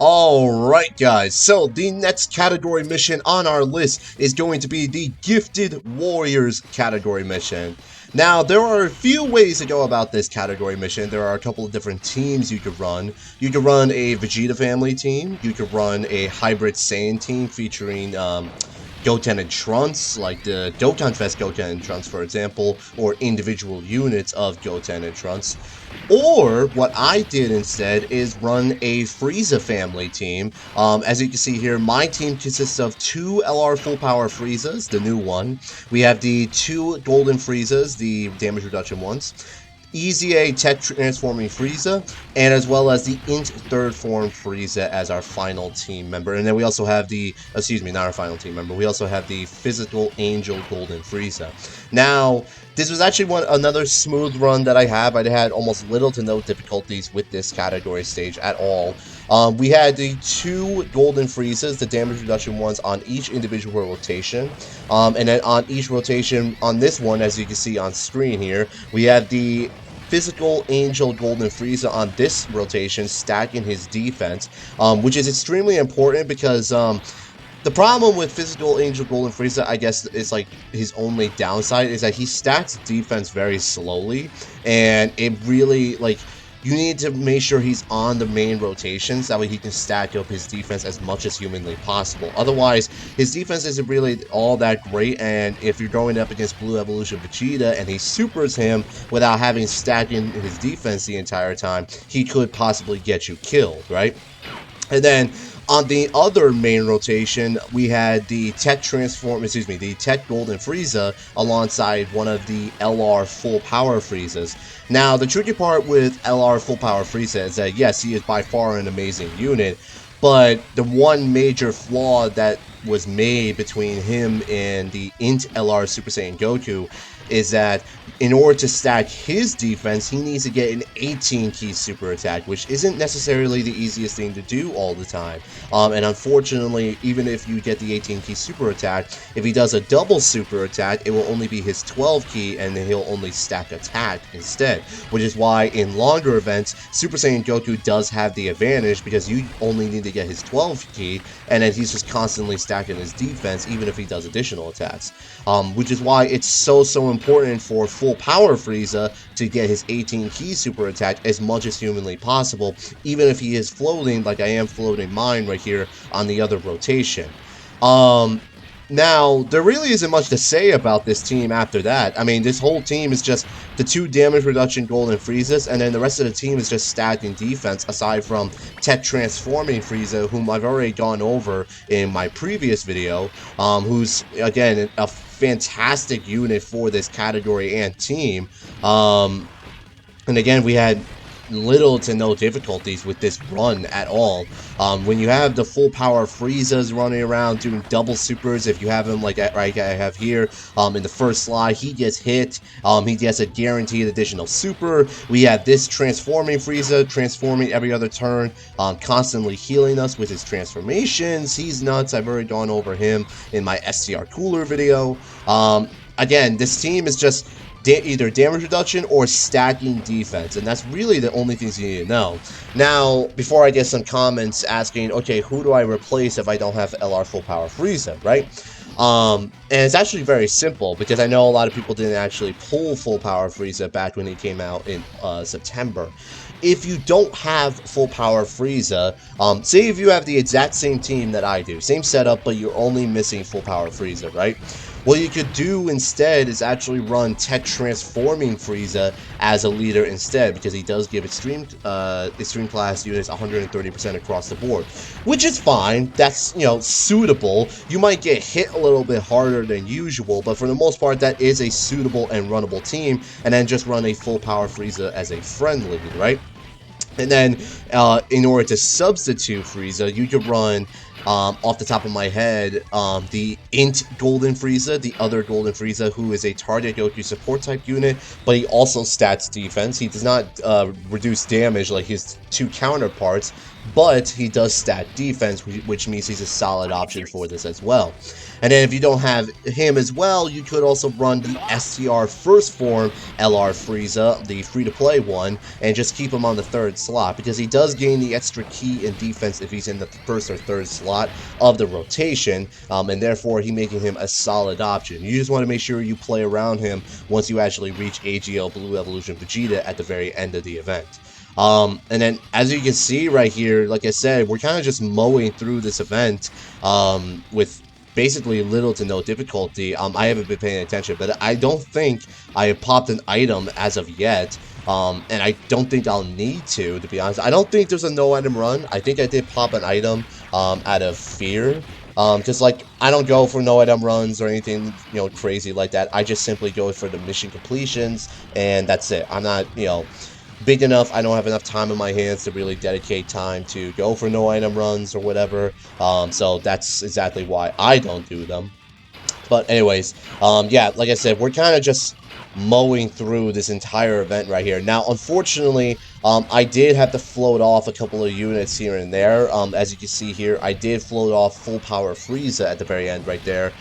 Alright guys, so the next category mission on our list is going to be the Gifted Warriors category mission. Now, there are a few ways to go about this category mission. There are a couple of different teams you could run. You could run a Vegeta family team, you could run a hybrid Saiyan team featuring Goten and Trunks, like the Dokkan Fest Goten and Trunks, for example, or individual units of Goten and Trunks. Or, what I did instead is run a Frieza family team. As you can see here, my team consists of 2 LR full power Friezas, the new one. We have the 2 golden Friezas, the damage reduction ones. EZA Tech Transforming Frieza, and as well as the Int Third Form Frieza as our final team member. And then we also have the, not our final team member, we also have the Physical Angel Golden Frieza. Now, this was actually another smooth run that I have. I had almost little to no difficulties with this category stage at all. We had the 2 golden Friezas, the damage reduction ones, on each individual rotation. And then on each rotation, on this one, as you can see on screen here, we have the Physical Angel Golden Frieza on this rotation, stacking his defense, which is extremely important because the problem with Physical Angel Golden Frieza, I guess, is like his only downside is that he stacks defense very slowly, and it really, like, you need to make sure he's on the main rotations, that way he can stack up his defense as much as humanly possible. Otherwise, his defense isn't really all that great, and if you're going up against Blue Evolution Vegeta and he supers him without having stacking his defense the entire time, he could possibly get you killed, right? And then on the other main rotation, we had the Tech the Tech Golden Frieza alongside one of the LR Full Power Friezas. Now, the tricky part with LR Full Power Frieza is that, yes, he is by far an amazing unit, but the one major flaw that was made between him and the Int LR Super Saiyan Goku is that in order to stack his defense, he needs to get an 18 key super attack, which isn't necessarily the easiest thing to do all the time. And unfortunately, even if you get the 18 key super attack, if he does a double super attack, it will only be his 12 key and then he'll only stack attack instead. Which is why in longer events, Super Saiyan Goku does have the advantage because you only need to get his 12 key and then he's just constantly stacking his defense even if he does additional attacks. Which is why it's so important for Full Power Frieza to get his 18 key super attack as much as humanly possible, even if he is floating like I am floating mine right here on the other rotation. Now, there really isn't much to say about this team after that. I mean, this whole team is just the 2 damage reduction golden Friezas, and then the rest of the team is just stacking defense, aside from Tech Transforming Frieza, whom I've already gone over in my previous video, who's, again, a fantastic unit for this category and team. And again, we had little to no difficulties with this run at all. When you have the full power Friezas running around doing double supers, if you have him like I have here in the first slide, he gets hit, he gets a guaranteed additional super. We have this transforming Frieza, transforming every other turn, constantly healing us with his transformations. He's nuts. I've already gone over him in my STR Cooler video. Again, this team is just either damage reduction or stacking defense, and that's really the only things you need to know. Now, before I get some comments asking, okay, who do I replace if I don't have LR Full Power Frieza, right? And it's actually very simple, because I know a lot of people didn't actually pull Full Power Frieza back when he came out in September. If you don't have Full Power Frieza, say if you have the exact same team that I do, same setup, but you're only missing Full Power Frieza, right? What you could do instead is actually run Tech Transforming Frieza as a leader instead, because he does give extreme class units 130% across the board, which is fine. That's, you know, suitable. You might get hit a little bit harder than usual, but for the most part, that is a suitable and runnable team. And then just run a Full Power Frieza as a friendly, right? And then, in order to substitute Frieza, you could run, off the top of my head, the Int Golden Frieza, the other Golden Frieza, who is a target Goku support type unit, but he also stats defense. He does not reduce damage like his 2 counterparts, but he does stat defense, which means he's a solid option for this as well. And then if you don't have him as well, you could also run the STR first form LR Frieza, the free-to-play one, and just keep him on the third slot, because he does gain the extra key in defense if he's in the first or third slot of the rotation, and therefore he making him a solid option. You just want to make sure you play around him once you actually reach AGL Blue Evolution Vegeta at the very end of the event. And then, as you can see right here, like I said, we're kind of just mowing through this event with basically little to no difficulty. I haven't been paying attention, but I don't think I have popped an item as of yet. And I don't think I'll need to be honest. I don't think there's a no item run. I think I did pop an item out of fear. Because, like, I don't go for no item runs or anything, crazy like that. I just simply go for the mission completions, and that's it. I'm not, big enough. I don't have enough time in my hands to really dedicate time to go for no item runs or whatever. So that's exactly why I don't do them. But anyways, yeah, like I said, we're kind of just mowing through this entire event right here. Now, unfortunately, I did have to float off a couple of units here and there. As you can see here, I did float off full power Frieza at the very end right there.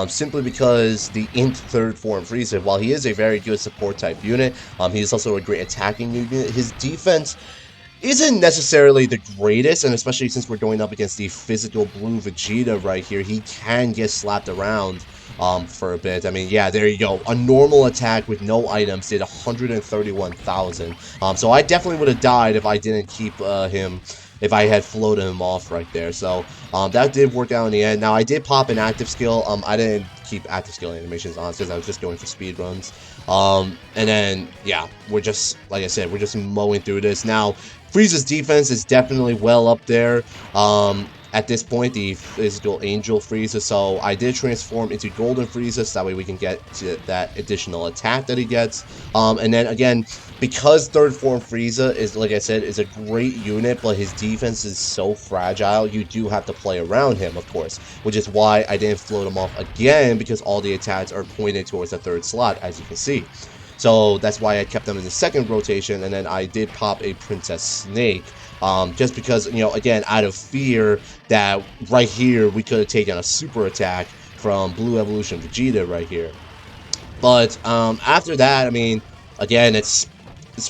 Simply because the Int third form Frieza, while he is a very good support type unit, he is also a great attacking unit. His defense isn't necessarily the greatest, and especially since we're going up against the physical blue Vegeta right here, he can get slapped around for a bit. I mean, yeah, there you go. A normal attack with no items did 131,000. So I definitely would have died if I didn't keep him, if I had floated him off right there. So that did work out in the end. Now, I did pop an active skill. I didn't keep active skill animations on because I was just going for speed runs. And then, yeah, we're just, like I said, we're just mowing through this. Now, Frieza's defense is definitely well up there. At this point, the physical Angel Frieza, so I did transform into Golden Frieza, so that way we can get to that additional attack that he gets. And then again, because third form Frieza is, like I said, is a great unit, but his defense is so fragile, you do have to play around him, of course, which is why I didn't float him off again, because all the attacks are pointed towards the third slot, as you can see. So that's why I kept them in the second rotation, and then I did pop a Princess Snake. Just because, again, out of fear that right here we could have taken a super attack from Blue Evolution Vegeta right here. But after that, I mean, again, it's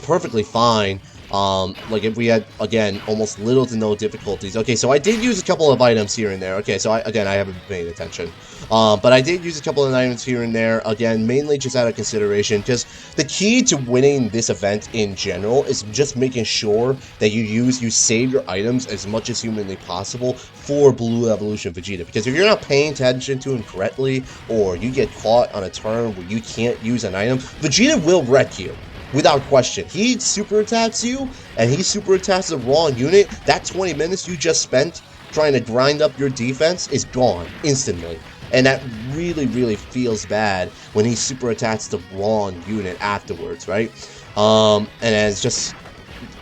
perfectly fine. Like if we had, again, almost little to no difficulties. Okay, so I did use a couple of items here and there. Okay, so I haven't been paying attention. But I did use a couple of items here and there, again, mainly just out of consideration, because the key to winning this event in general is just making sure that you save your items as much as humanly possible for Blue Evolution Vegeta. Because if you're not paying attention to him correctly, or you get caught on a turn where you can't use an item, Vegeta will wreck you. Without question. He super attacks you, and he super attacks the wrong unit. That 20 minutes you just spent trying to grind up your defense is gone instantly. And that really, really feels bad when he super attacks the wrong unit afterwards, right? And it's just,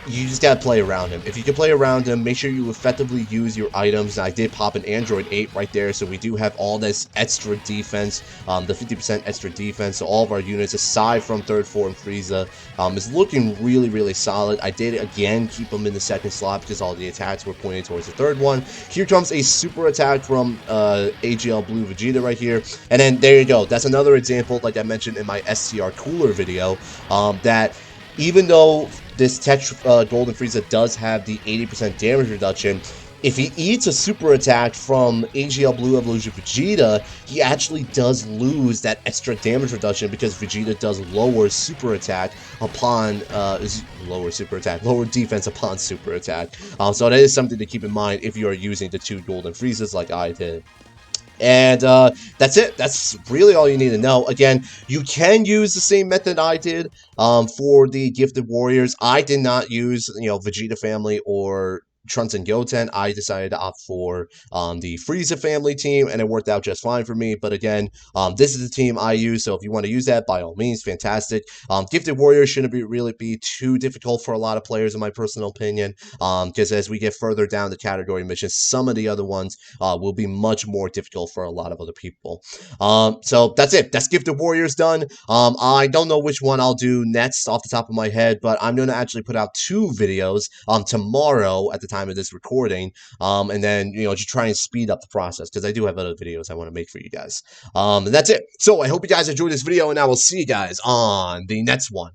you just gotta play around him. If you can play around him, make sure you effectively use your items. And I did pop an Android 8 right there, so we do have all this extra defense, the 50% extra defense. So all of our units, aside from third form Frieza, is looking really, really solid. I did, again, keep them in the second slot because all the attacks were pointed towards the third one. Here comes a super attack from AGL Blue Vegeta right here. And then there you go. That's another example, like I mentioned in my STR Cooler video, that even though this Tech Golden Frieza does have the 80% damage reduction, if he eats a super attack from AGL Blue Evolution Vegeta, he actually does lose that extra damage reduction because Vegeta does lower super attack upon lower defense upon super attack. So that is something to keep in mind if you are using the two Golden Friezas like I did. And that's it. That's really all you need to know. Again, you can use the same method I did for the Gifted Warriors. I did not use, Vegeta family or Trunks and Goten. I decided to opt for the Frieza family team, and it worked out just fine for me. But again, this is the team I use, so if you want to use that, by all means, fantastic. Gifted Warriors shouldn't really be too difficult for a lot of players, in my personal opinion, because as we get further down the category missions, some of the other ones will be much more difficult for a lot of other people. So that's it. That's Gifted Warriors done. I don't know which one I'll do next off the top of my head, but I'm going to actually put out two videos tomorrow at the time time of this recording, and then, just try and speed up the process, because I do have other videos I want to make for you guys. And that's it. So I hope you guys enjoyed this video, and I will see you guys on the next one.